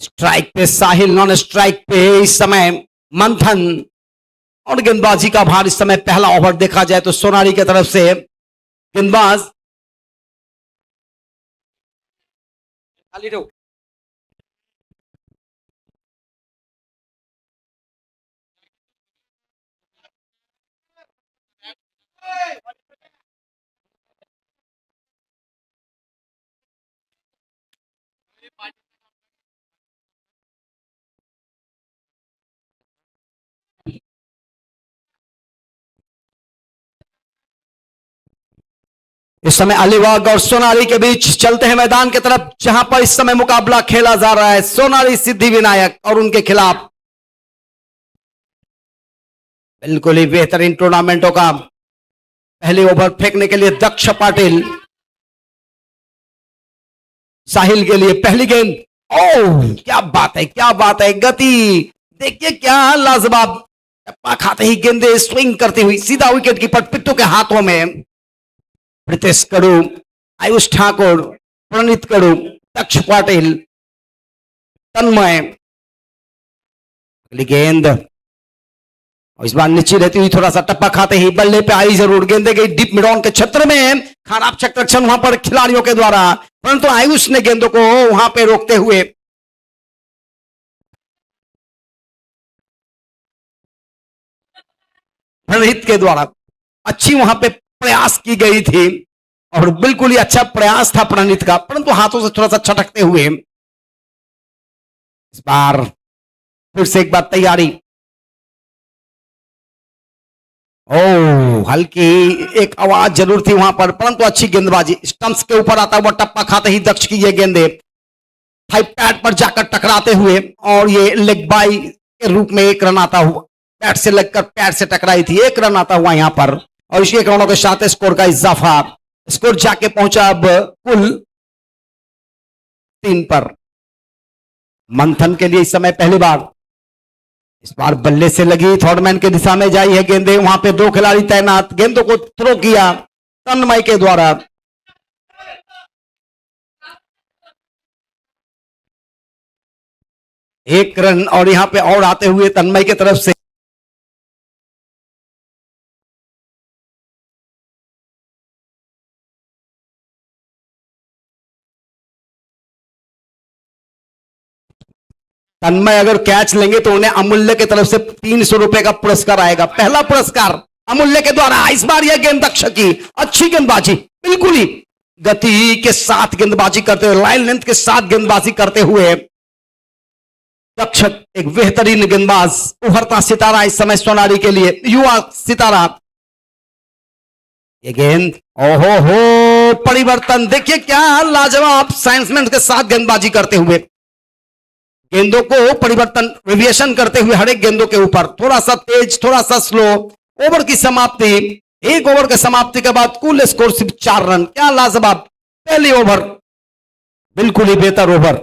Strike पे साहिल, non strike पे इस समय मंथन। और गेंदबाजी का भार इस समय पहला ओवर देखा जाए तो सोनाली की तरफ से गेंदबाज इस समय अलीबाग और सोनाली के बीच चलते हैं मैदान की तरफ, जहां पर इस समय मुकाबला खेला जा रहा है सोनाली सिद्धिविनायक और उनके खिलाफ। बिल्कुल ही बेहतरीन टूर्नामेंटों का पहले ओवर फेंकने के लिए दक्ष पाटिल। साहिल के लिए पहली गेंद। ओह क्या बात है, क्या बात है, गति देखिए क्या लाजवाब। टप्पा खाते ही गेंदे स्विंग करती हुई सीधा विकेट कीपर पिट्टू के हाथों में। प्रीतेश कड़ू, आयुष ठाकुर, प्रणीत कड़ू, दक्ष पाटिल, तन्मय। अगली गेंद और इस बार नीचे रहती हुई थोड़ा सा टप्पा खाते ही बल्ले पे आई जरूर, गेंदे गई डीप मिड ऑन के क्षेत्र में। खराब चक्रक्षण वहां पर खिलाड़ियों के द्वारा, परंतु आयुष ने गेंदों को वहां पे रोकते हुए प्रणीत के द्वारा अच्छी वहां पे प्रयास की गई थी और बिल्कुल ही अच्छा प्रयास था प्रणीत का, परंतु हाथों से थोड़ा सा छटकते हुए। इस बार फिर से एक बार तैयारी। हल्की एक आवाज जरूर थी वहां पर, परंतु अच्छी गेंदबाजी। स्टंप्स के ऊपर आता हुआ टप्पा खाते ही दक्ष की ये गेंदे थाई पैड पर जाकर टकराते हुए और ये लेग बाई के रूप में एक रन आता हुआ, पैड से लगकर पैड से टकराई थी, एक रन आता हुआ यहां पर। और इसी एक रनों के साथ स्कोर का इजाफा, स्कोर जाके पहुंचा अब कुल 3 पर। मंथन के लिए इस समय पहली बार, इस बार बल्ले से लगी, थर्ड मैन के दिशा में जाई है गेंदे, वहां पे 2 खिलाड़ी तैनात, गेंदों को थ्रो किया तन्मय के द्वारा। एक रन और यहां पे और आते हुए तन्मय की तरफ से। तन्मय अगर कैच लेंगे तो उन्हें अमूल्य की तरफ से 300 रुपए का पुरस्कार आएगा, पहला पुरस्कार अमूल्य के द्वारा। इस बार यह गेंद दक्ष की अच्छी गेंदबाजी, बिल्कुल ही गति के साथ गेंदबाजी करते हुए, लाइन लेंथ के साथ गेंदबाजी करते हुए दक्ष एक बेहतरीन गेंदबाज, उभरता सितारा इस समय सोनाली के लिए, युवा सितारा। ये गेंद ओहो हो, परिवर्तन देखिए क्या लाजवाब साइंसमैन के साथ गेंदबाजी करते हुए, गेंदों को परिवर्तन वेरिएशन करते हुए हर एक गेंदों के ऊपर, थोड़ा सा तेज थोड़ा सा स्लो। ओवर की समाप्ति, एक ओवर की समाप्ति के बाद कुल स्कोर सिर्फ 4 रन, क्या लाजवाब पहली ओवर, बिल्कुल ही बेहतर ओवर,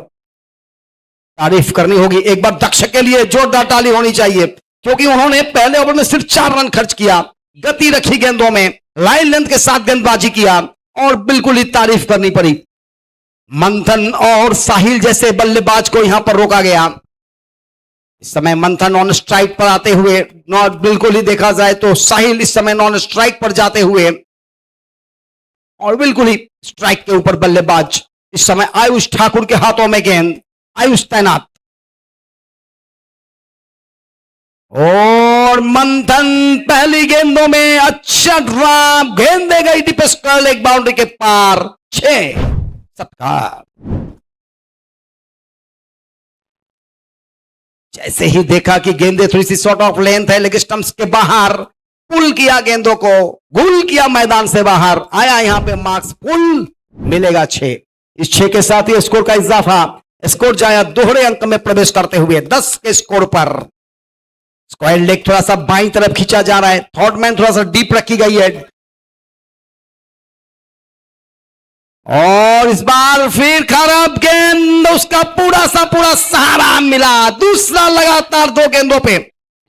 तारीफ करनी होगी एक बार दक्ष के लिए, जोरदार ताली होनी चाहिए क्योंकि उन्होंने पहले ओवर में सिर्फ 4 रन खर्च किया, गति रखी गेंदों में, लाइन लेंथ के साथ गेंदबाजी किया और बिल्कुल ही तारीफ करनी पड़ी। मंथन और साहिल जैसे बल्लेबाज को यहां पर रोका गया। इस समय मंथन ऑन स्ट्राइक पर आते हुए, नॉट बिल्कुल ही देखा जाए तो साहिल इस समय नॉन स्ट्राइक पर जाते हुए और बिल्कुल ही स्ट्राइक के ऊपर बल्लेबाज। इस समय आयुष ठाकुर के हाथों में गेंद, आयुष तैनात और मंथन पहली गेंदों में अच्छा ड्रॉप, गेंद दे गई डीप स्क्वायर, एक बाउंड्री के पार, 6 सत्कार। जैसे ही देखा कि गेंदे थोड़ी सी शॉर्ट ऑफ लेंथ है लेकिन स्टंप्स के बाहर, पुल किया गेंदों को, गुल किया मैदान से बाहर, आया यहां पे मार्क्स पुल, मिलेगा 6। इस 6 के साथ ही स्कोर का इजाफा, स्कोर जाया दोहरे अंक में प्रवेश करते हुए 10 के स्कोर पर। स्क्वायर लेग थोड़ा सा बाईं तरफ खींचा जा रहा है, थर्ड मैन थोड़ा सा डीप रखी गई है और इस बार फिर खराब गेंद, उसका पूरा सहारा मिला। दूसरा लगातार 2 गेंदों पे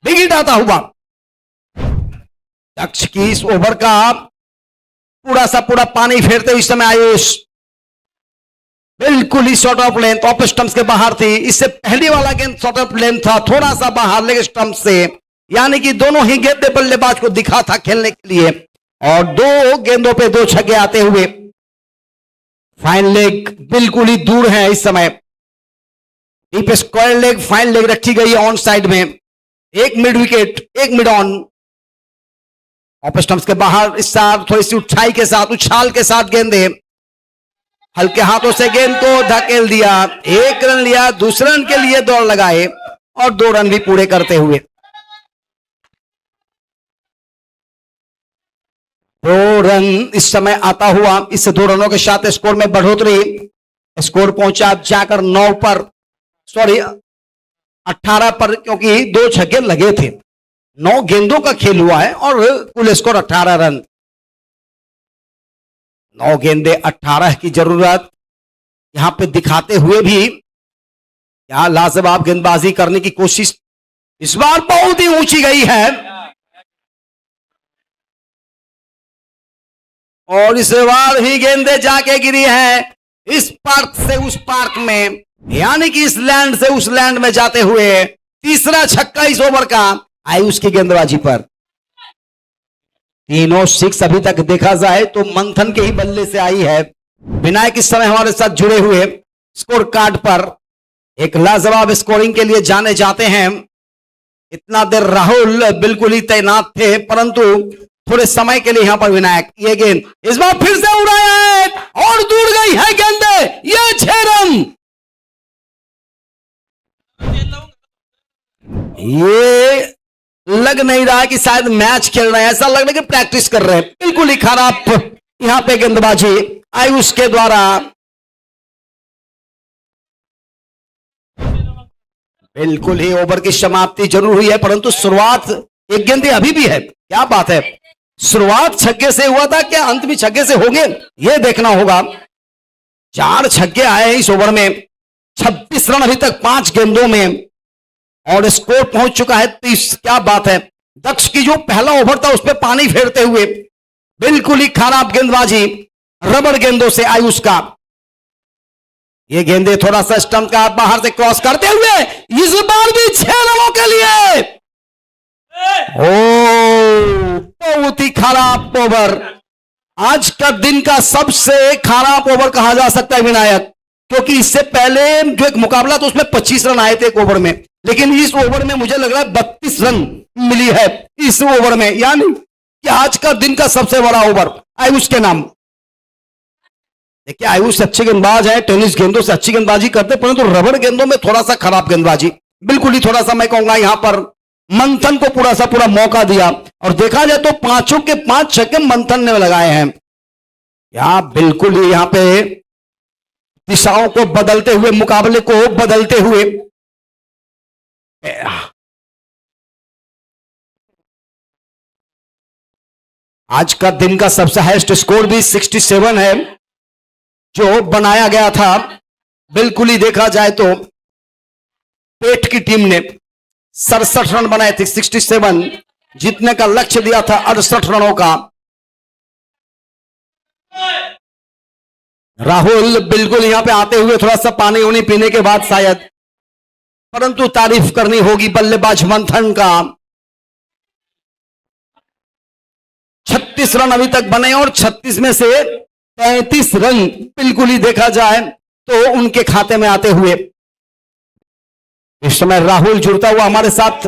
विकेट आता हुआ। दक्ष की इस ओवर का पूरा पानी फेरते हुए इस समय आयुष बिल्कुल ही short of length, off stumps के बाहर थी। इससे पहली वाला गेंद शॉर्ट ऑफ लेंथ था, थोड़ा सा बाहर लेग स्टंप से, यानी कि दोनों ही गेंदे बल्लेबाज को दिखा था खेलने के लिए। और 2 गेंदों पे 2 छक्के आते हुए फाइन लेग बिल्कुल ही दूर है इस समय। Deep square leg, fine leg रखी गई है ऑन साइड में। 1 mid wicket, 1 mid on. Of stumps के बाहर इस साथ थोड़ी सी उछाई के साथ, उछाल के साथ गेंदे, हल्के हाथों से गेंद को धकेल दिया। 1 रन लिया, दूसरे रन के लिए दौड़ लगाए और 2 रन भी पूरे करते हुए 2 रन इस समय आता हुआ। इस 2 रनों के साथ स्कोर में बढ़ोतरी। स्कोर पहुंचा अब जाकर 9 पर, सॉरी 18 पर, क्योंकि 2 छक्के लगे थे। 9 गेंदों का खेल हुआ है और कुल स्कोर 18 रन। 9 गेंदे 18 की जरूरत यहां पे दिखाते हुए भी क्या लाजवाब गेंदबाजी करने की कोशिश इस बार बहुत ही ऊंची गई है। और इस बार ही गेंदे जाके गिरी है इस पार्क से उस पार्क में, यानी कि इस लैंड से उस लैंड में जाते हुए। तीसरा छक्का इस ओवर का आयुष की गेंदबाजी पर। तीनों 6 अभी तक देखा जाए तो मंथन के ही बल्ले से आई है। विनायक इस समय हमारे साथ जुड़े हुए स्कोर कार्ड पर एक लाजवाब स्कोरिंग के लिए जाने जाते हैं। इतना देर राहुल बिल्कुल ही तैनात थे, परंतु थोड़े समय के लिए यहां पर विनायक। ये गेंद इस बार फिर से उड़ाया है और दूर गई है गेंदे। ये 6 रन। ये लग नहीं रहा है कि शायद मैच खेल रहे हैं, ऐसा लग रहा है कि प्रैक्टिस कर रहे हैं। बिल्कुल ही खराब यहां पे गेंदबाजी आयुष के द्वारा। बिल्कुल ही ओवर की समाप्ति जरूर हुई है, परंतु शुरुआत 1 गेंदे अभी भी है। क्या बात है, शुरुआत छक्के से हुआ था, क्या अंत भी छक्के से होंगे यह देखना होगा। 4 छक्के आए हैं इस ओवर में, 26 रन अभी तक 5 गेंदों में और स्कोर पहुंच चुका है 30। क्या बात है। दक्ष की जो पहला ओवर था उस पर पानी फेरते हुए बिल्कुल ही खराब गेंदबाजी रबड़ गेंदों से आयुष का। ये गेंदे थोड़ा सा स्टंप का बाहर से क्रॉस करते हुए इस बार भी 6 रनों के लिए। ओ बहुत ही खराब ओवर, आज का दिन का सबसे खराब ओवर कहा जा सकता है विनायक, क्योंकि इससे पहले जो एक मुकाबला था उसमें 25 रन आए थे एक ओवर में, लेकिन इस ओवर में मुझे लग रहा है 32 रन मिली है इस ओवर में, यानी कि आज का दिन का सबसे बड़ा ओवर आयुष के नाम। देखिए आयुष अच्छे गेंदबाज है, टेनिस गेंदों से अच्छी गेंदबाजी करते, परंतु रबड़ गेंदों में थोड़ा सा खराब गेंदबाजी। बिल्कुल ही थोड़ा सा मैं कहूंगा यहां पर मंथन को पूरा मौका दिया। और देखा जाए तो 5 के 5 छक्के मंथन ने लगाए हैं। यहां बिल्कुल ही यहां पे दिशाओं को बदलते हुए, मुकाबले को बदलते हुए आज का दिन का सबसे हाईएस्ट स्कोर भी 67 है जो बनाया गया था। बिल्कुल ही देखा जाए तो पेट की टीम ने 67 रन बनाए थे, 67 जीतने का लक्ष्य दिया था 68 रनों का। राहुल बिल्कुल यहां पे आते हुए थोड़ा सा पानी उनी पीने के बाद शायद, परंतु तारीफ करनी होगी बल्लेबाज मंथन का। 36 रन अभी तक बने और 36 में से 35 रन बिल्कुल ही देखा जाए तो उनके खाते में आते हुए। इस समय राहुल जुड़ता हुआ हमारे साथ।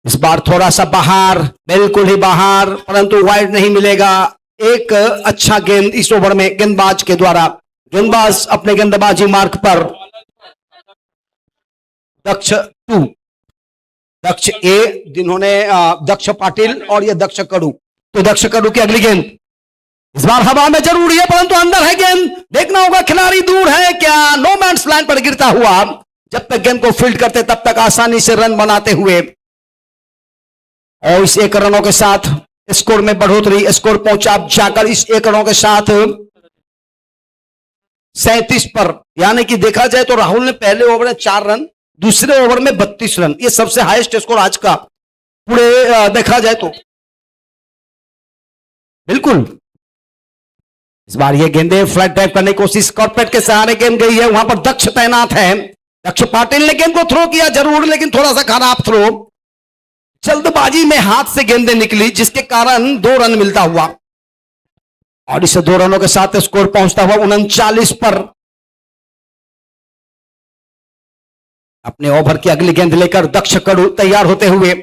इस बार थोड़ा सा बाहर, बिल्कुल ही बाहर, परंतु वाइड नहीं मिलेगा। एक अच्छा गेंद इस ओवर में गेंदबाज के द्वारा। गेंदबाज अपने गेंदबाजी मार्क पर। दक्ष 2, दक्ष ए, जिन्होंने दक्ष पाटिल और ये दक्ष कड़ू। तो दक्ष कड़ू की अगली गेंद इस बार हवा में जरूरी है, परंतु अंदर है गेंद। देखना होगा खिलाड़ी दूर है क्या। नो मैन्स लाइन पर गिरता हुआ, जब तक गेंद को फील्ड करते तब तक आसानी से रन बनाते हुए और इस 1 रनों के साथ स्कोर में बढ़ोतरी, स्कोर पहुंचा अब जाकर इस 1 रनों के साथ 37 पर। यानी कि देखा जाए तो राहुल ने पहले ओवर में 4 रन, दूसरे ओवर में 32 रन, ये सबसे हाईएस्ट स्कोर आज का पूरे देखा जाए तो। बिल्कुल इस बार ये गेंदे फ्लैट ड्राइव करने की कोशिश कॉर्पेट के सहारे गेंद गई है, वहां पर दक्ष तैनात है। दक्ष पाटिल ने गेंद को थ्रो किया जरूर, लेकिन थोड़ा सा खराब थ्रो, जल्दबाजी में हाथ से गेंदें निकली, जिसके कारण 2 रन मिलता हुआ और इसे 2 रनों के साथ स्कोर पहुंचता हुआ 39 पर। अपने ओवर की अगली गेंद लेकर दक्ष कड़ू तैयार होते हुए।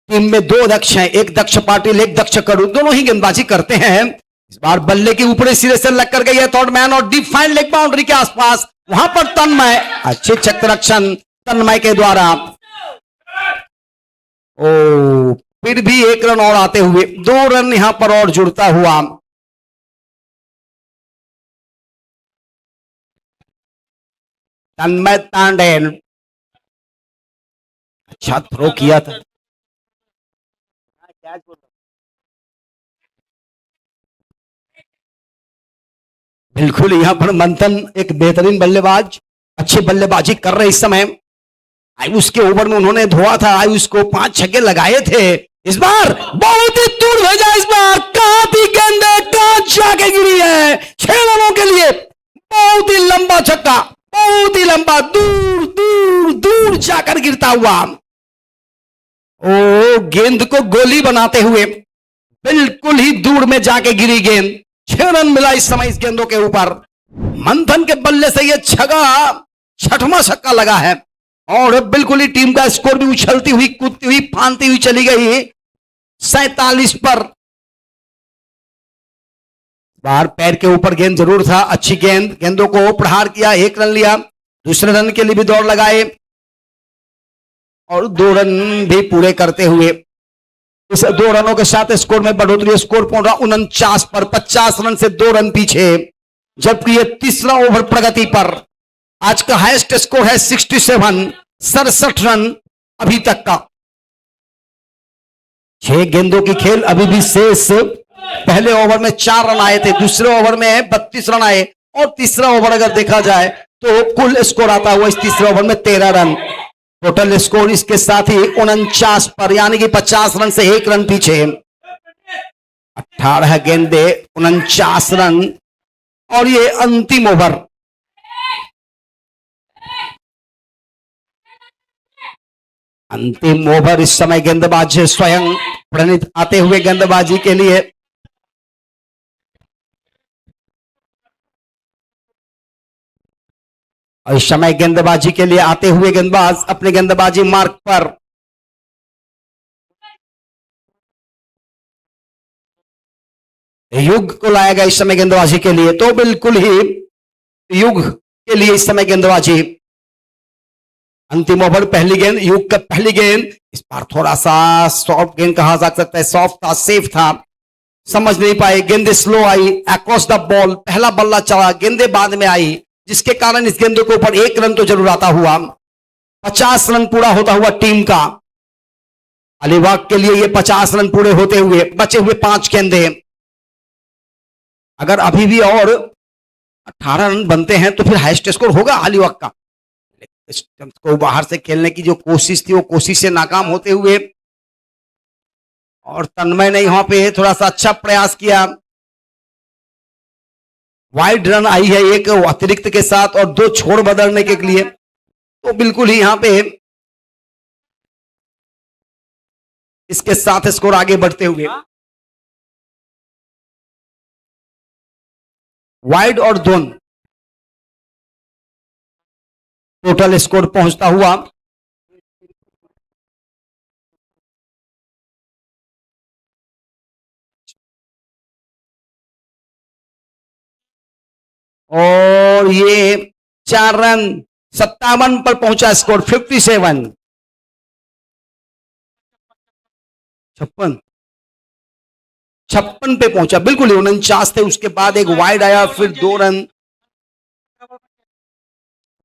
टीम में 2 दक्ष हैं, एक दक्ष पाटिल एक दक्ष कड़ू, दोनों ही गेंदबाजी करते हैं। इस बार बल्ले के ऊपरी सिरे से लग कर गई है थर्ड मैन और डीप फाइन लेग बाउंड्री के आसपास, वहां पर तन्मय, अच्छे छत्ररक्षण तन्मय के द्वारा। ओ फिर भी 1 रन और आते हुए 2 रन यहां पर और जुड़ता हुआ। तन्मय तांडेन, अच्छा थ्रो किया था। बिल्कुल यहां पर मंथन एक बेहतरीन बल्लेबाज, अच्छी बल्लेबाजी कर रहे इस समय। आयुष के ओवर में उन्होंने धोआ था, आयुष को 5 छक्के लगाए थे। इस बार बहुत ही दूर भेजा, इस बार कहां थी गेंद, कहां जाके गिरी है 6 रनों के लिए। बहुत ही लंबा छक्का, बहुत ही लंबा, दूर दूर दूर जाकर गिरता हुआ। ओ गेंद को गोली बनाते हुए बिल्कुल ही दूर में जाके गिरी गेंद। 6 रन मिला इस समय इस गेंदों के ऊपर। मंथन के बल्ले से यह छठवां छक्का लगा है और बिल्कुल ही टीम का स्कोर भी उछलती हुई, कूदती हुई, फांदती हुई चली गई 47 पर। बाहर पैर के ऊपर गेंद जरूर था, अच्छी गेंद, गेंदों को प्रहार किया, 1 रन लिया, दूसरे रन के लिए भी दौड़ लगाए और 2 रन भी पूरे करते हुए इस 2 रनों के साथ स्कोर में बढ़ोतरी, स्कोर पहुंचा 49 पर। 50 रन से 2 रन पीछे, जबकि यह तीसरा ओवर प्रगति पर। आज का हाईएस्ट स्कोर है 67 रन अभी तक का। 6 गेंदों की खेल अभी भी शेष। पहले ओवर में 4 रन आए थे, दूसरे ओवर में 32 रन आए और तीसरा ओवर अगर देखा जाए तो कुल स्कोर आता हुआ इस तीसरे ओवर में 13 रन। टोटल स्कोर इसके साथ ही 49 पर, यानी कि 50 रन से 1 रन पीछे। 18 गेंदे 49 रन और ये अंतिम ओवर। अंतिम ओवर इस समय गेंदबाज स्वयं प्रणीत आते हुए गेंदबाजी के लिए। और इस समय गेंदबाजी के लिए आते हुए गेंदबाज अपने गेंदबाजी मार्ग पर। युग को लाया गया इस समय गेंदबाजी के लिए, तो बिल्कुल ही युग के लिए इस समय गेंदबाजी। अंतिम ओवर पहली गेंद, युग का पहली गेंद। इस बार थोड़ा सा सॉफ्ट गेंद कहा जा सकता है, सॉफ्ट था, सेफ था, समझ नहीं पाए, गेंदे slow I across the ball. पहला बल्ला चला, गेंदे बाद में आई, जिसके कारण इस गेंदों के ऊपर 1 रन तो जरूर आता हुआ। 50 रन पूरा होता हुआ टीम का। अलीबाग के लिए ये 50 रन पूरे होते हुए बचे हुए 5 गेंदे। अगर अभी भी और 18 रन बनते हैं तो फिर हाईएस्ट स्कोर होगा अलीबाग का। को बाहर से खेलने की जो कोशिश थी वो कोशिश से नाकाम होते हुए, और तन्मय ने यहां पे थोड़ा सा अच्छा प्रयास किया। वाइड रन आई है एक अतिरिक्त के साथ और 2 छोड़ बदलने के लिए, तो बिल्कुल ही यहां पे इसके साथ स्कोर आगे बढ़ते हुए वाइड और 2 टोटल स्कोर पहुंचता हुआ और ये 4 रन 57 पर पहुंचा स्कोर 57 56 पे पहुंचा, बिल्कुल 49 थे, उसके बाद एक वाइड आया, फिर 2 रन।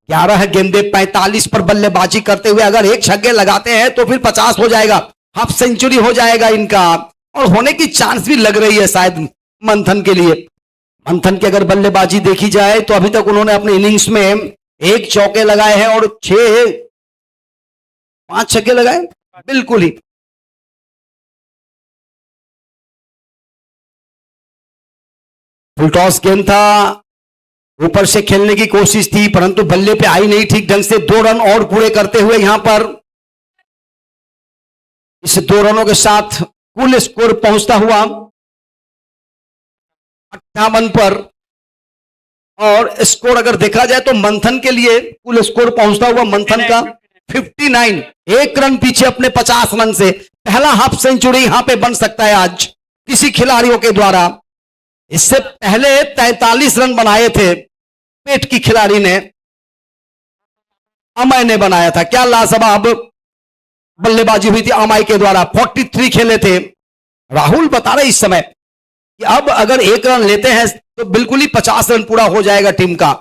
11 गेंदे 45 पर बल्लेबाजी करते हुए अगर 1 छक्के लगाते हैं तो फिर 50 हो जाएगा। हाफ सेंचुरी हो जाएगा इनका, और होने की चांस भी लग रही है शायद मंथन के लिए। मंथन की अगर बल्लेबाजी देखी जाए तो अभी तक उन्होंने अपने इनिंग्स में 1 चौके लगाए हैं और 5 छक्के लगाए, बिल्कुल ही। फुल टॉस गेंद था, ऊपर से खेलने की कोशिश थी परंतु बल्ले पे आई नहीं ठीक ढंग से। 2 रन और पूरे करते हुए यहां पर इस 2 रनों के साथ कुल स्कोर पहुंचता हुआ 58 पर, और स्कोर अगर देखा जाए तो मंथन के लिए कुल स्कोर पहुंचता हुआ मंथन का 59, 1 रन पीछे अपने 50 रन से। पहला हाफ सेंचुरी यहां पे बन सकता है आज किसी खिलाड़ियों के द्वारा। इससे पहले 43 रन बनाए थे पेट की खिलाड़ी ने, अमय ने बनाया था। क्या लाजवाब बल्लेबाजी हुई थी अमय के द्वारा, 43 खेले थे। राहुल बता रहे इस समय कि अब अगर 1 रन लेते हैं तो बिल्कुल ही 50 रन पूरा हो जाएगा टीम का।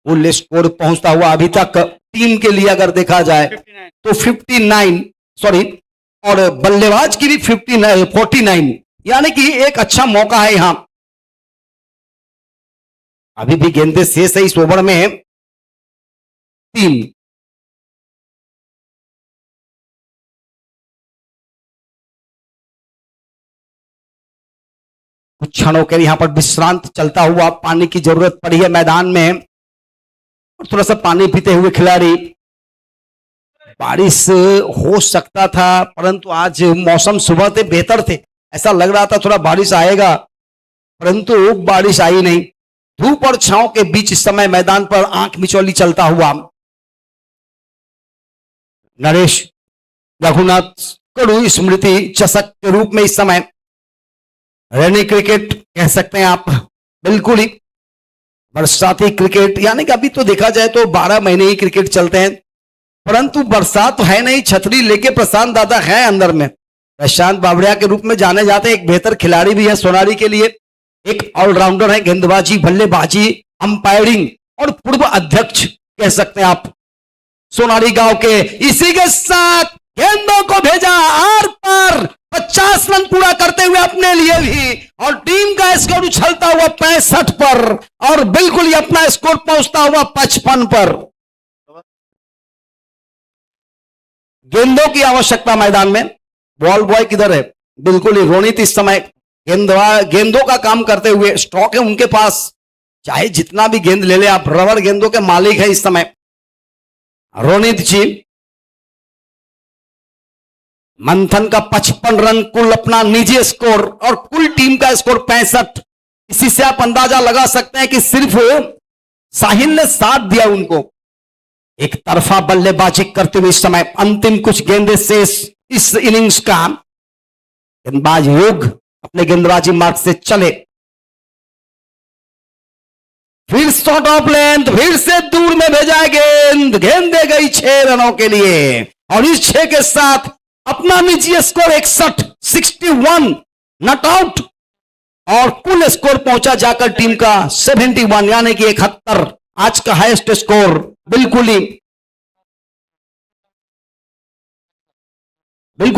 कुल स्कोर पहुंचता हुआ अभी तक टीम के लिए अगर देखा जाए तो 59, सॉरी, और बल्लेबाज की भी 49, यानी कि एक अच्छा मौका है यहां। अभी भी गेंदें शेष है इस ओवर में 3। कुछ क्षणों के लिए यहां पर विश्रांत चलता हुआ, पानी की जरूरत पड़ी है मैदान में, और थोड़ा सा पानी पीते हुए खिलाड़ी। बारिश हो सकता था परंतु आज मौसम सुबह से बेहतर थे, ऐसा लग रहा था थोड़ा बारिश आएगा परंतु बारिश आई नहीं। धूप और छांव के बीच इस समय मैदान पर आंख मिचौली चलता हुआ नरेश रघुनाथ कड़ू स्मृति चषक के रूप में इस समय रेनी क्रिकेट कह सकते हैं आप, बिल्कुल ही बरसाती क्रिकेट, यानी कि अभी तो देखा जाए तो 12 महीने ही क्रिकेट चलते हैं परंतु बरसात तो है नहीं। छतरी लेके प्रशांत दादा है अंदर में। प्रशांत बावड़िया के रूप में जाने जाते हैं, एक बेहतर खिलाड़ी भी है सोनारी के लिए, एक ऑलराउंडर है, गेंदबाजी, बल्लेबाजी, अंपायरिंग और पूर्व अध्यक्ष कह सकते हैं आप सोनारी गांव के। इसी के साथ गेंदों को भेजा आर पार, 50 रन पूरा करते हुए अपने लिए भी, और टीम का स्कोर उछलता हुआ 65 पर, और बिल्कुल ही अपना स्कोर पहुंचता हुआ 55 पर। गेंदों की आवश्यकता मैदान में। बॉल बॉय किधर है? बिल्कुल ही रोनित इस समय गेंदों का काम करते हुए, स्टॉक है उनके पास, चाहे जितना भी गेंद ले ले आप, रबर गेंदों के मालिक है इस समय रोनित जी। मंथन का 55 रन कुल अपना निजी स्कोर, और कुल टीम का स्कोर 65। इसी से आप अंदाजा लगा सकते हैं कि सिर्फ साहिल ने साथ दिया उनको। एक तरफा बल्लेबाजी करते हुए इस समय अंतिम कुछ गेंदें शेष इस इनिंग्स का। गेंदबाज योग अपने गेंदबाजी मार्ग से चले, फिर शॉट ऑफ लेंथ, फिर से दूर में भेजा गेंद, गेंद दे गई 6 रनों के लिए, और इस 6 के साथ अपना निजी स्कोर 61 नॉट आउट, और कुल स्कोर पहुंचा जाकर टीम का 71, यानी कि 71 आज का हाईएस्ट स्कोर। बिल्कुल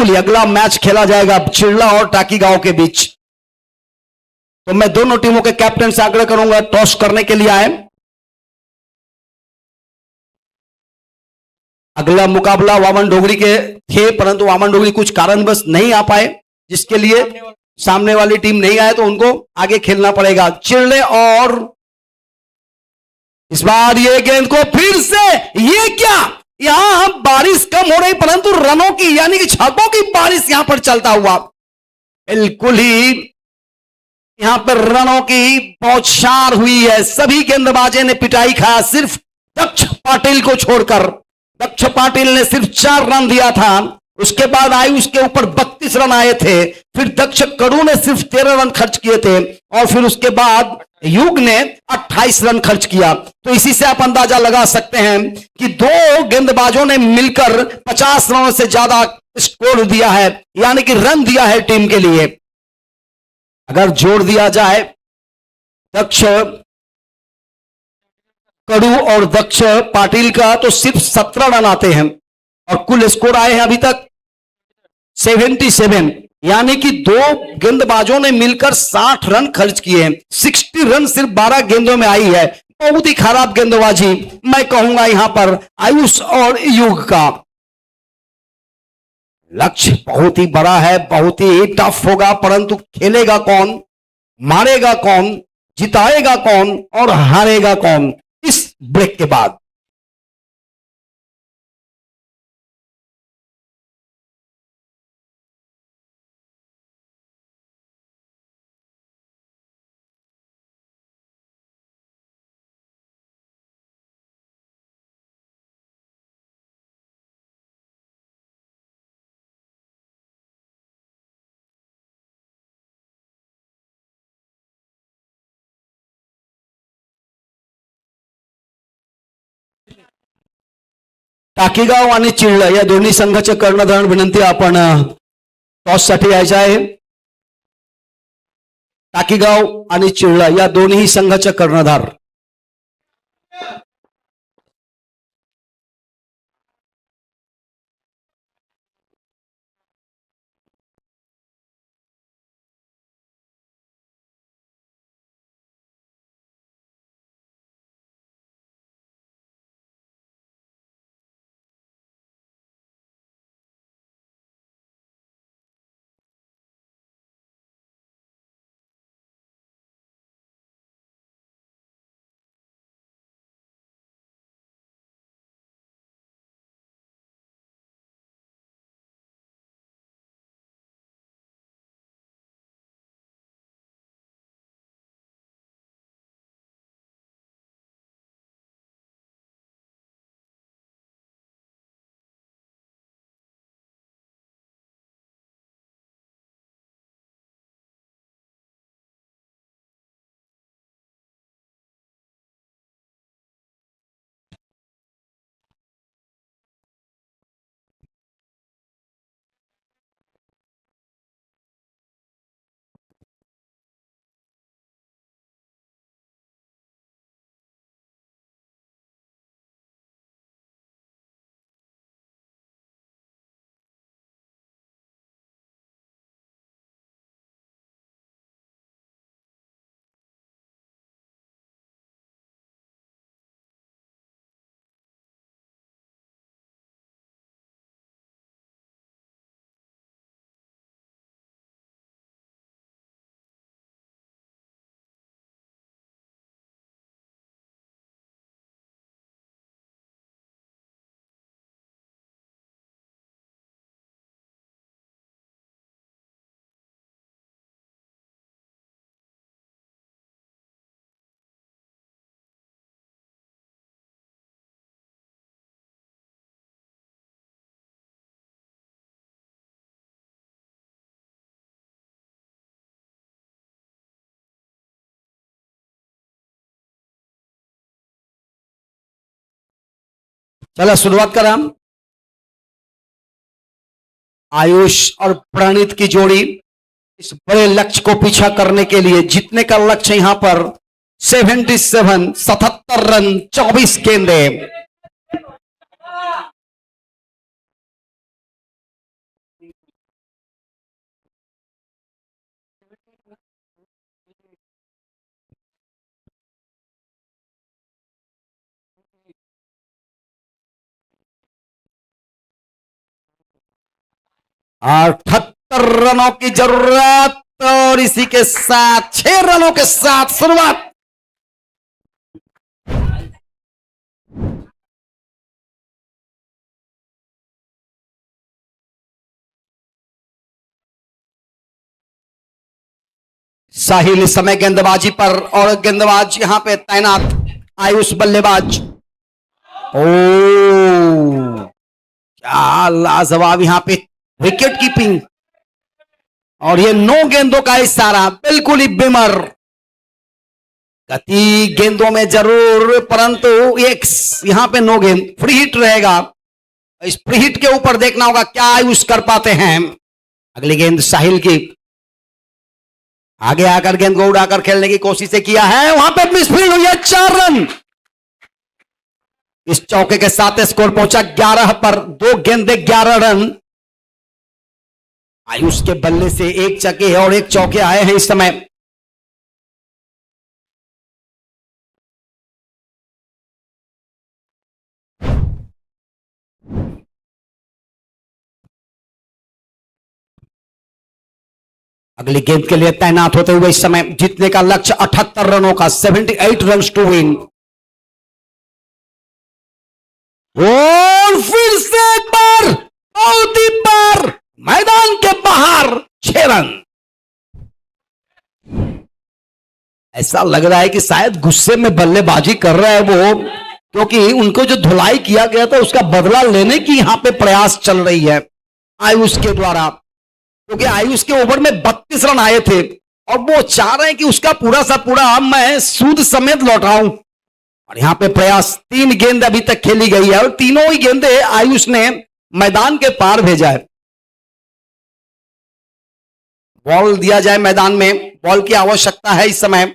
ही अगला मैच खेला जाएगा चिड़ला और टाकी गांव के बीच। तो मैं दोनों टीमों के कैप्टन से आग्रह करूंगा टॉस करने के लिए आए। अगला मुकाबला वामन डोगरी के थे परंतु वामन डोगरी कुछ कारणवश नहीं आ पाए, जिसके लिए सामने वाली टीम नहीं आए तो उनको आगे खेलना पड़ेगा। चिड़ले, और इस बार ये गेंद को फिर से, ये क्या, यहां बारिश कम हो रही परंतु रनों की यानी कि छक्कों की बारिश यहां पर चलता हुआ, बिल्कुल ही यहां पर रनों की बौछार हुई है। सभी गेंदबाजों ने पिटाई खाया, सिर्फ दक्ष पाटिल को छोड़कर। दक्ष पाटिल ने सिर्फ 4 रन दिया था, उसके बाद आयुष के ऊपर 32 रन आए थे, फिर दक्ष कड़ू ने सिर्फ 13 रन खर्च किए थे, और फिर उसके बाद युग ने 28 रन खर्च किया। तो इसी से आप अंदाजा लगा सकते हैं कि 2 गेंदबाजों ने मिलकर 50 रनों से ज्यादा स्कोर दिया है, यानी कि रन दिया है टीम के लिए। अगर जोड़ दिया जाए दक्ष कड़ू और दक्ष पाटिल का तो सिर्फ 17 रन आते हैं। और कुल स्कोर आए हैं अभी तक 77, यानी कि दो गेंदबाजों ने मिलकर 60 रन खर्च किए हैं। 60 रन सिर्फ 12 गेंदों में आई है। बहुत ही खराब गेंदबाजी मैं कहूंगा यहां पर आयुष और युग का। लक्ष्य बहुत ही बड़ा है, बहुत ही टफ होगा, परंतु खेलेगा कौन, मारेगा कौन, जिताएगा कौन और हारेगा कौन, इस ब्रेक के बाद। टाकीगाव आणि चिळलं या दोन्ही संघाचे कर्णधार विनंती आपण टॉस साठी यायचं आहे। टाकीगाव आणि चिळलं या दोन्ही संघाचे कर्णधार। चला शुरुआत करा। आयुष और प्रणीत की जोड़ी इस बड़े लक्ष्य को पीछा करने के लिए, जीतने का लक्ष्य यहां पर 77 रन 24 गेंदे। और 78 रनों की जरूरत, और इसी के साथ 6 रनों के साथ शुरुआत। साहिल इस समय गेंदबाजी पर, और गेंदबाज यहां पे तैनात आयुष बल्लेबाज। ओ क्या लाजवाब यहां पे विकेट कीपिंग, और ये 9 गेंदों का इशारा, बिल्कुल ही बेमर गति गेंदों में जरूर, परंतु एक यहां पे 9 गेंद फ्री हिट रहेगा। इस फ्री हिट के ऊपर देखना होगा क्या आयुष कर पाते हैं। अगली गेंद साहिल की, आगे आकर गेंद को उड़ाकर खेलने की कोशिश किया है, वहां पे मिसफील्ड हुई है, 4 रन। इस चौके के साथ स्कोर पहुंचा 11 पर, 2 गेंदे 11 रन। आयुष के बल्ले से एक छक्के और एक चौके आए हैं इस समय। अगली गेंद के लिए तैनात होते हुए इस समय जीतने का लक्ष्य 78 रनों का, 78 रन टू विन। और फिर से एक बार बहुत ही बार मैदान के बाहर 6 रन। ऐसा लग रहा है कि शायद गुस्से में बल्लेबाजी कर रहा है वो, क्योंकि उनको जो धुलाई किया गया था उसका बदला लेने की यहां पे प्रयास चल रही है आयुष के द्वारा, क्योंकि आयुष के ओवर में 32 रन आए थे और वो चाह रहे हैं कि उसका पूरा सा पूरा मैं सूद समेत लौटाऊं। और यहां पे प्रयास, 3 गेंद अभी तक खेली गई है और तीनों ही गेंदे आयुष ने मैदान के पार भेजा है। बॉल दिया जाए मैदान में, बॉल की आवश्यकता है इस समय।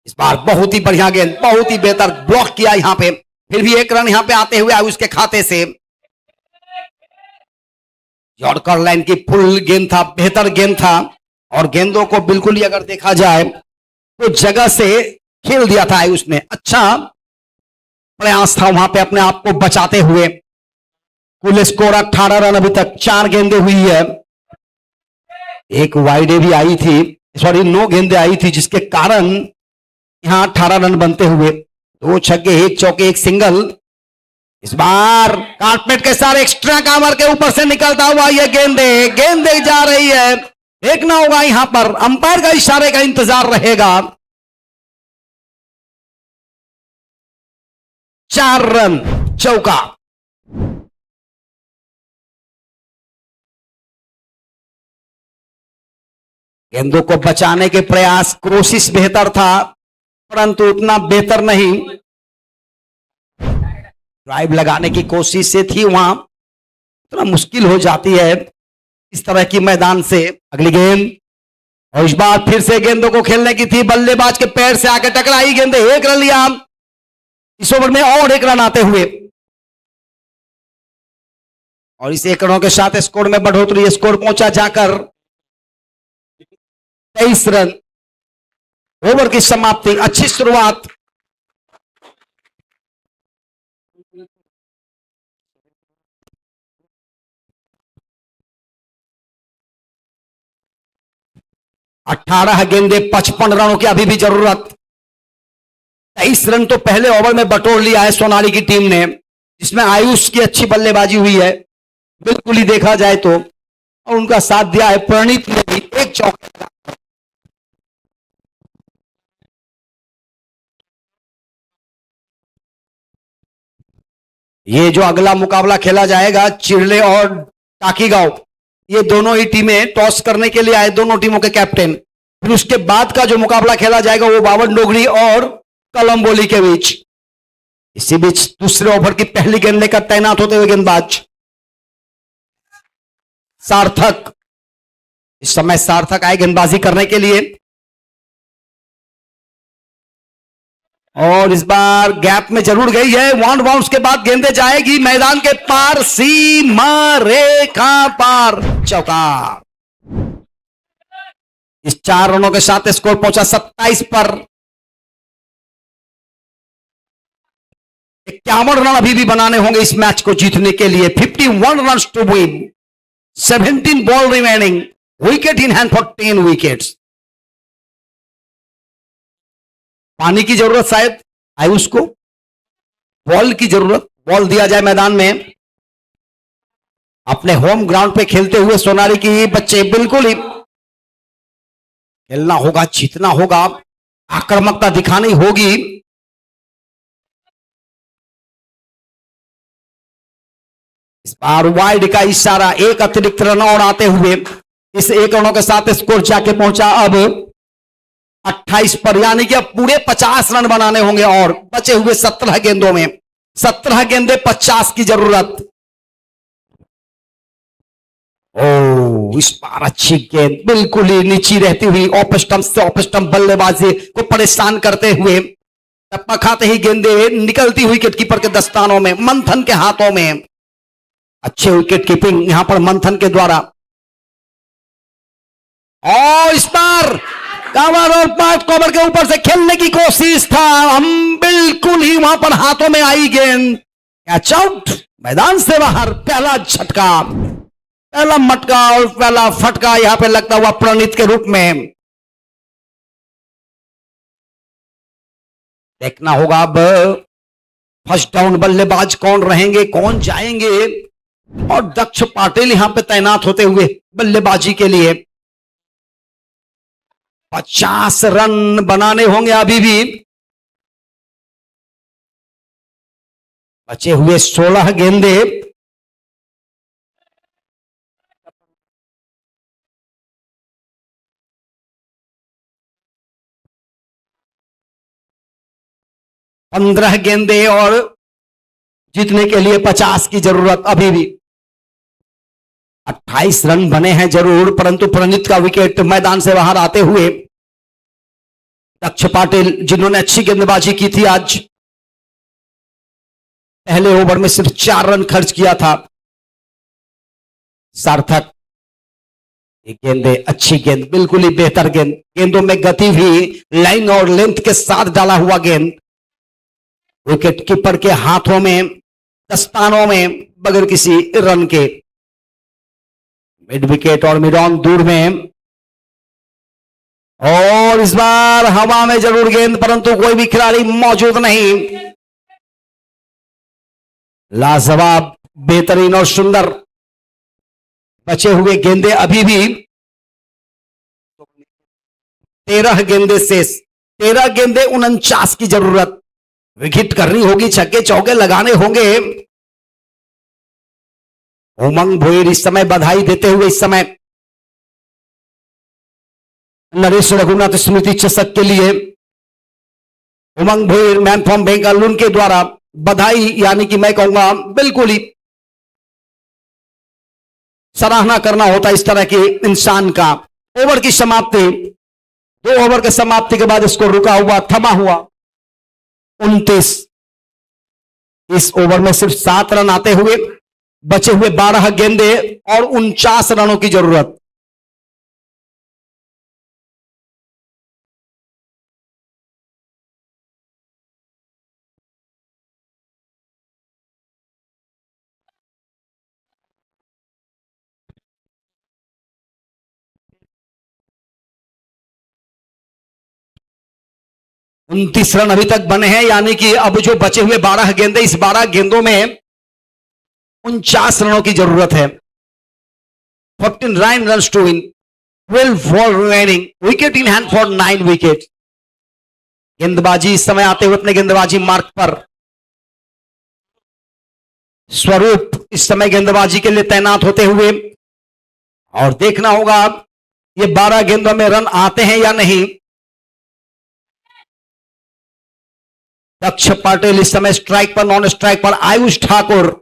इस बार बहुत ही बढ़िया गेंद, बहुत ही बेहतर ब्लॉक किया यहां पे, फिर भी 1 रन यहां पे आते हुए आयुष के खाते से। यॉर्कर लाइन की फुल गेंद था, बेहतर गेंद था और गेंदों को बिल्कुल ही अगर देखा जाए तो जगह से खेल दिया था आयुष ने। अच्छा प्रयास था वहां पे अपने आप को बचाते हुए। कुल स्कोर 18 रन अभी तक, 4 गेंदें हुई है, 1 वाइडे भी आई थी, सॉरी 9 गेंदें आई थी, जिसके कारण यहां 18 रन बनते हुए 2 छक्के 1 चौके 1 सिंगल। इस बार कारपेट के साथ एक्स्ट्रा कवर के ऊपर से निकलता हुआ ये गेंदे जा रही है, देखना होगा यहां पर, अंपायर का इशारे का इंतजार रहेगा। 4 रन चौका। गेंदों को बचाने के प्रयास, कोशिश बेहतर था परंतु उतना बेहतर नहीं। ड्राइव लगाने की कोशिश से थी वहां, इतना मुश्किल हो जाती है इस तरह की मैदान से। अगली गेंद, और इस बार फिर से गेंदों को खेलने की थी, बल्लेबाज के पैर से आके टकराई गेंद, 1 रन लिया इस ओवर में और 1 रन आते हुए। और इस 1 रनों के साथ स्कोर में बढ़ोतरी, स्कोर पहुंचा जाकर 23 रन। ओवर की समाप्ति, अच्छी शुरुआत। अठारह गेंदे 55 रनों की अभी भी जरूरत। 23 रन तो पहले ओवर में बटोर लिया है सोनाली की टीम ने, जिसमें आयुष की अच्छी बल्लेबाजी हुई है बिल्कुल ही देखा जाए तो, और उनका साथ दिया है प्रणीत ने भी 1 चौका। ये जो अगला मुकाबला खेला जाएगा चिरले और टाकीगांव, ये दोनों ही टीमें टॉस करने के लिए आए, दोनों टीमों के कैप्टन। फिर उसके बाद का जो मुकाबला खेला जाएगा वो बावन डोगरी और कलम्बोली के बीच। इसी बीच दूसरे ओवर की पहली गेंद लेकर तैनात होते हुए गेंदबाज सार्थक, इस समय सार्थक आए गेंदबाजी करने के लिए। और इस बार गैप में जरूर गई है, 1 बाउंस के बाद गेंदे जाएगी मैदान के पार, सीमा रेखा पार, चौका। इस 4 रनों के साथ स्कोर पहुंचा 27 पर। 51 रन अभी भी बनाने होंगे इस मैच को जीतने के लिए। 51 run to win, 17 ball remaining, wicket in hand for 10 wickets. पानी की जरूरत शायद आयुष को, बॉल की जरूरत, बॉल दिया जाए मैदान में। अपने होम ग्राउंड पे खेलते हुए सोनाली की बच्चे बिल्कुल ही खेलना होगा, जीतना होगा, आक्रामकता दिखानी होगी। इस बार वाइड का इशारा, 1 अतिरिक्त रन और आते हुए इस 1 रनों के साथ स्कोर जाके पहुंचा अब 28 पर, यानी कि अब पूरे 50 रन बनाने होंगे और बचे हुए 17 गेंदों में 17 गेंदे 50 की जरूरत। ओ इस बार अच्छी गेंद बिल्कुल ही नीची रहती हुई ऑफ स्टंप से ऑफ स्टंप बल्लेबाजी को परेशान करते हुए टप्पा खाते ही गेंदे निकलती हुई विकेट कीपर के दस्तानों में, मंथन के हाथों में। अच्छे विकेट कीपिंग यहां पर मंथन के द्वारा। और इस बार कवर और पांच कवर के ऊपर से खेलने की कोशिश था, हम बिल्कुल ही वहां पर हाथों में आई गेंद, कैच आउट, मैदान से बाहर। पहला झटका, पहला मटका और पहला फटका यहां पे लगता हुआ प्रणीत के रूप में। देखना होगा अब फर्स्ट डाउन बल्लेबाज कौन रहेंगे, कौन जाएंगे। और दक्ष पाटिल यहां पे तैनात होते हुए बल्लेबाजी के लिए। 50 रन बनाने होंगे अभी भी। बचे हुए 16 गेंदे। पंद्रह गेंदे और जीतने के लिए 50 की जरूरत अभी भी। 28 रन बने हैं जरूर, परंतु प्रणीत का विकेट मैदान से बाहर आते हुए दक्ष पाटिल जिन्होंने अच्छी गेंदबाजी की थी आज, पहले ओवर में सिर्फ 4 रन खर्च किया था। सार्थक गेंदे, अच्छी गेंद, बिल्कुल ही बेहतर गेंद, गेंदों में गति भी लाइन और लेंथ के साथ डाला हुआ गेंद विकेट कीपर के हाथों में, दस्तानों में, बगैर किसी रन के। मिड विकेट और मिड ऑन दूर में। और इस बार हवा में जरूर गेंद, परंतु कोई भी खिलाड़ी मौजूद नहीं। लाजवाब, बेहतरीन और सुंदर बचे हुए गेंदे अभी भी। 13 गेंदे शेष, 13 गेंदे 49 की जरूरत। विकेट करनी होगी, छक्के चौके लगाने होंगे। उमंग भोईर इस समय बधाई देते हुए इस समय नरेश रघुनाथ स्मृति चषक के लिए उमंग भोईर मैन फ्रॉम बेंगलुरु के द्वारा बधाई, यानी कि मैं कहूंगा बिल्कुल ही सराहना करना होता इस तरह के इंसान का। ओवर की समाप्ति, 2 ओवर के समाप्ति के बाद इसको रुका हुआ, थमा हुआ 29। इस ओवर में सिर्फ 7 रन आते हुए बचे हुए 12 गेंदे और 49 रनों की जरूरत। उनतीस रन अभी तक बने हैं, यानी कि अब जो बचे हुए 12 गेंदे, इस 12 गेंदों में 49 रनों की जरूरत है। 49 run to win, 12 for remaining, wicket in hand for 9 wicket. गेंदबाजी इस समय आते हुए अपने गेंदबाजी मार्क पर। स्वरूप इस समय गेंदबाजी के लिए तैनात होते हुए, और देखना होगा ये 12 गेंदों में रन आते हैं या नहीं। दक्ष पाटिल इस समय स्ट्राइक पर, नॉन स्ट्राइक पर आयुष ठाकुर।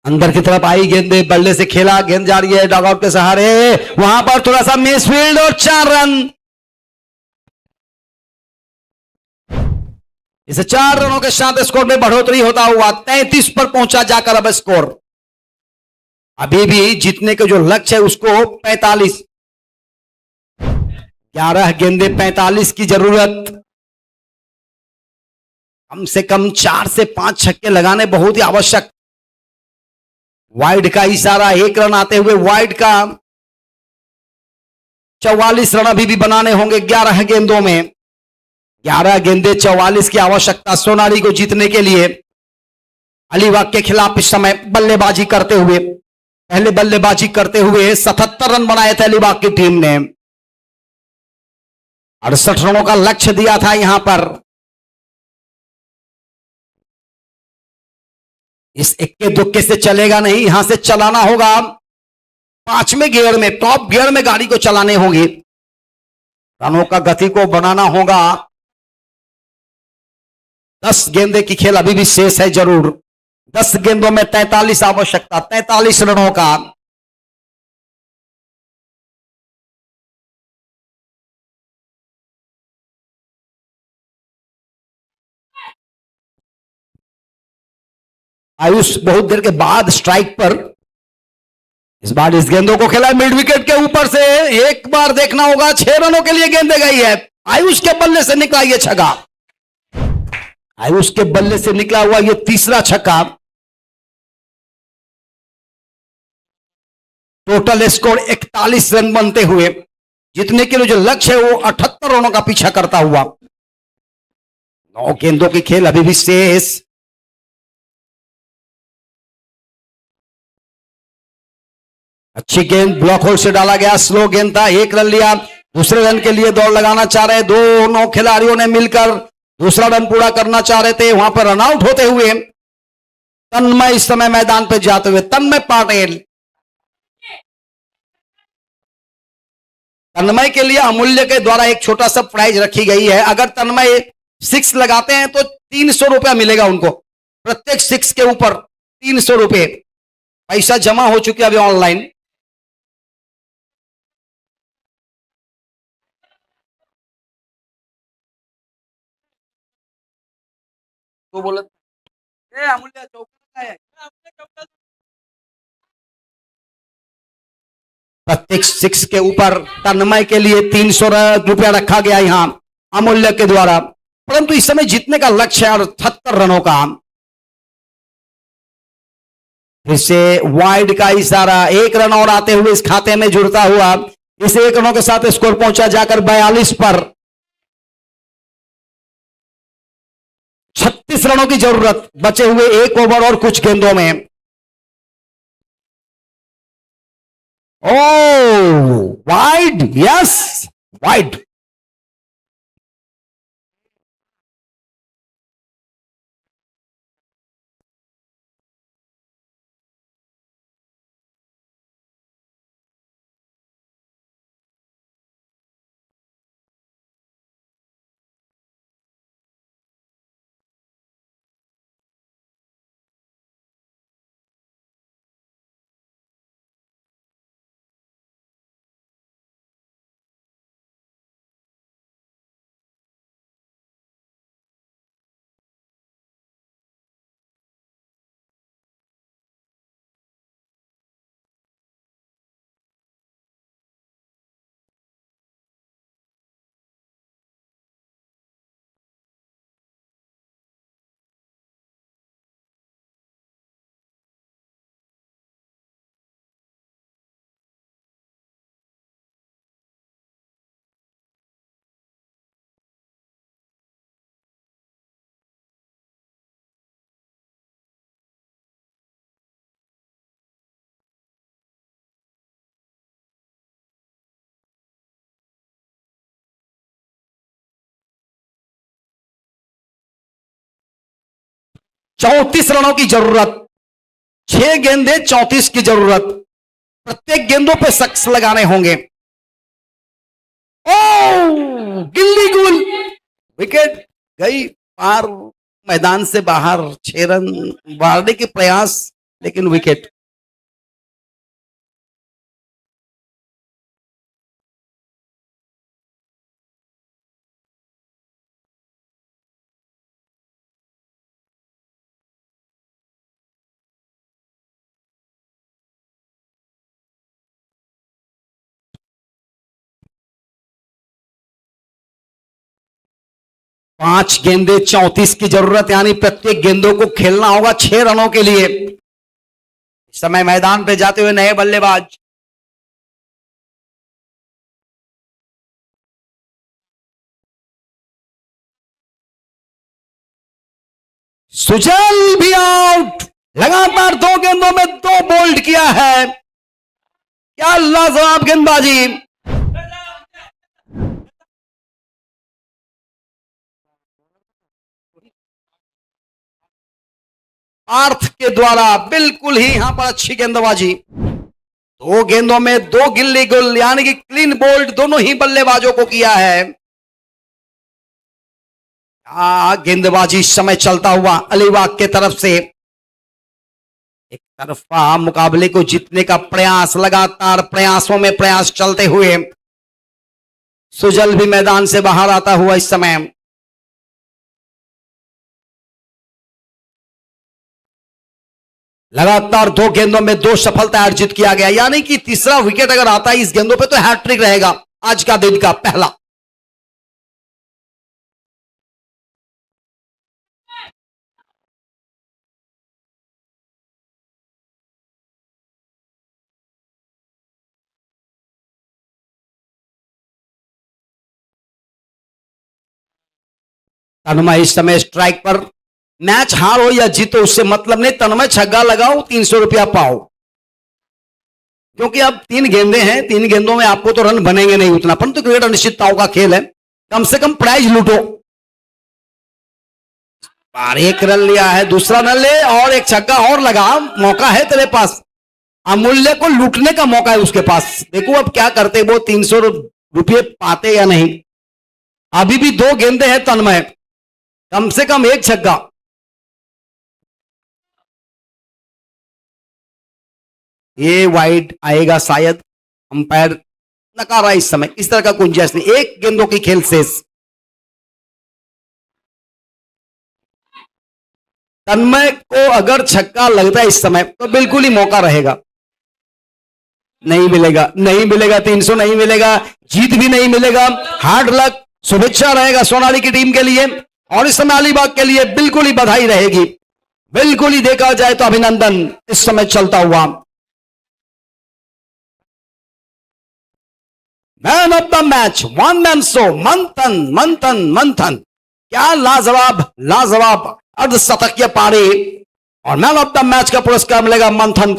अंदर की तरफ आई गेंदे, बल्ले से खेला, गेंद जा रही है डॉगआउट के सहारे, वहां पर थोड़ा सा मिसफील्ड और 4 रन। इसे 4 रनों के साथ स्कोर में बढ़ोतरी होता हुआ 33 पर पहुंचा जाकर अब स्कोर। अभी भी जीतने के जो लक्ष्य है उसको 45, 11 गेंदे 45 की जरूरत। कम से कम 4 से 5 छक्के लगाने बहुत ही आवश्यक। वाइड का इशारा, 1 रन आते हुए वाइड का 44 रन अभी भी बनाने होंगे 11 गेंदों में। 11 गेंदे 44 की आवश्यकता सोनाली को जीतने के लिए। अलीबाग के खिलाफ इस समय बल्लेबाजी करते हुए पहले बल्लेबाजी करते हुए 77 रन बनाए थे अलीबाग की टीम ने। 68 रनों का लक्ष्य दिया था यहां पर। इस इक्के दुक्के से चलेगा नहीं, यहां से चलाना होगा 5वें गियर में, टॉप गियर में गाड़ी को चलाने होगी। रनों का गति को बनाना होगा। 10 गेंदे की खेल अभी भी शेष है जरूर। 10 गेंदों में 43 आवश्यकता, 43 रनों का। आयुष बहुत देर के बाद स्ट्राइक पर। इस बार इस गेंदों को खेला मिड विकेट के ऊपर से। एक बार देखना होगा, 6 रनों के लिए गेंदे गई है। आयुष के बल्ले से निकला यह छक्का। आयुष के बल्ले से निकला हुआ यह तीसरा छक्का। टोटल स्कोर 41 रन बनते हुए, जीतने के लिए जो लक्ष्य है वो 78 रनों का पीछा करता हुआ। 9 गेंदों की खेल अभी भी शेष। अच्छी गेंद ब्लॉक होल से डाला गया, स्लो गेंद था, 1 रन लिया। दूसरे रन के लिए दौड़ लगाना चाह रहे दोनों खिलाड़ियों ने मिलकर दूसरा रन पूरा करना चाह रहे थे। वहां पर रन आउट होते हुए तन्मय इस समय मैदान पर जाते हुए, तन्मय पाटिल। तन्मय के लिए अमूल्य के द्वारा एक छोटा सा प्राइज रखी गई है। अगर तन्मय 6 लगाते हैं तो 300 रुपया मिलेगा उनको। प्रत्येक 6 के ऊपर 300 रुपये पैसा जमा हो चुके अभी ऑनलाइन। तो बोला अमूल्य चौका है। प्रत्येक 6 के ऊपर तन्मय के लिए 300 रुपया रखा गया यहां अमूल्य के द्वारा। परंतु इस समय जीतने का लक्ष्य है 78 रनों का। फिर से वाइड का इशारा, 1 रन और आते हुए इस खाते में जुड़ता हुआ। इस 1 रनों के साथ स्कोर पहुंचा जाकर 42 पर। 36 रनों की जरूरत बचे हुए 1 ओवर और कुछ गेंदों में। ओ वाइड, यस वाइड। चौंतीस रनों की जरूरत, 6 गेंदे 34 की जरूरत। प्रत्येक गेंदों पे सक्स लगाने होंगे। ओ गिल्ली गुल, विकेट गई पार, मैदान से बाहर। 6 रन मारने के प्रयास, लेकिन विकेट। पांच गेंदे 34 की जरूरत, यानी प्रत्येक गेंदों को खेलना होगा 6 रनों के लिए। इस समय मैदान पे जाते हुए नए बल्लेबाज सुजल भी आउट। लगातार 2 गेंदों में 2 बोल्ड किया है। क्या लाजवाब गेंदबाजी। पार्थ के द्वारा बिल्कुल ही यहां पर अच्छी गेंदबाजी। 2 गेंदों में 2 गिल्ली गुल यानी कि क्लीन बोल्ड दोनों ही बल्लेबाजों को किया है। गेंदबाजी इस समय चलता हुआ अलीबाग के तरफ से। एक तरफा मुकाबले को जीतने का प्रयास, लगातार प्रयासों में प्रयास चलते हुए सुजल भी मैदान से बाहर आता हुआ इस समय। लगातार 2 गेंदों में 2 सफलता अर्जित किया गया, यानी कि तीसरा विकेट अगर आता है इस गेंदों पे तो हैट्रिक रहेगा आज का दिन का पहला। तन्मय इस समय स्ट्राइक पर। मैच हार हो या जीतो उससे मतलब नहीं, तन्मय छक्का लगाओ 300 रुपया पाओ, क्योंकि अब 3 गेंदें हैं, 3 गेंदों में आपको तो रन बनेंगे नहीं उतना, परंतु क्रिकेट अनिश्चितताओं का खेल है, कम से कम प्राइज लूटो। बार 1 रन लिया है, दूसरा रन ले और 1 छक्का और लगा, मौका है तेरे पास, अमूल्य को लूटने का मौका है उसके पास। देखो अब क्या करते वो, 300 रुपये पाते या नहीं। अभी भी 2 गेंदे हैं तन्मय, कम से कम 1 छक्का। ये वाइड आएगा शायद, अंपायर नकारा इस समय, इस तरह का गुंजाइश नहीं। 1 गेंदों की खेल शेष। तन्मय को अगर छक्का लगता है इस समय तो बिल्कुल ही मौका रहेगा। नहीं मिलेगा, नहीं मिलेगा, 300 नहीं मिलेगा, जीत भी नहीं मिलेगा। हार्ड लक, शुभेच्छा रहेगा सोनाली की टीम के लिए, और इस समय अलीबाग के लिए बिल्कुल ही बधाई रहेगी, बिल्कुल ही देखा जाए तो अभिनंदन इस समय चलता हुआ। Man of the match, one man show, मंथन मंथन मंथन। क्या लाजवाब लाजवाब अर्धशतकीय पारी, और मैन ऑफ द मैच का पुरस्कार मिलेगा मंथन को।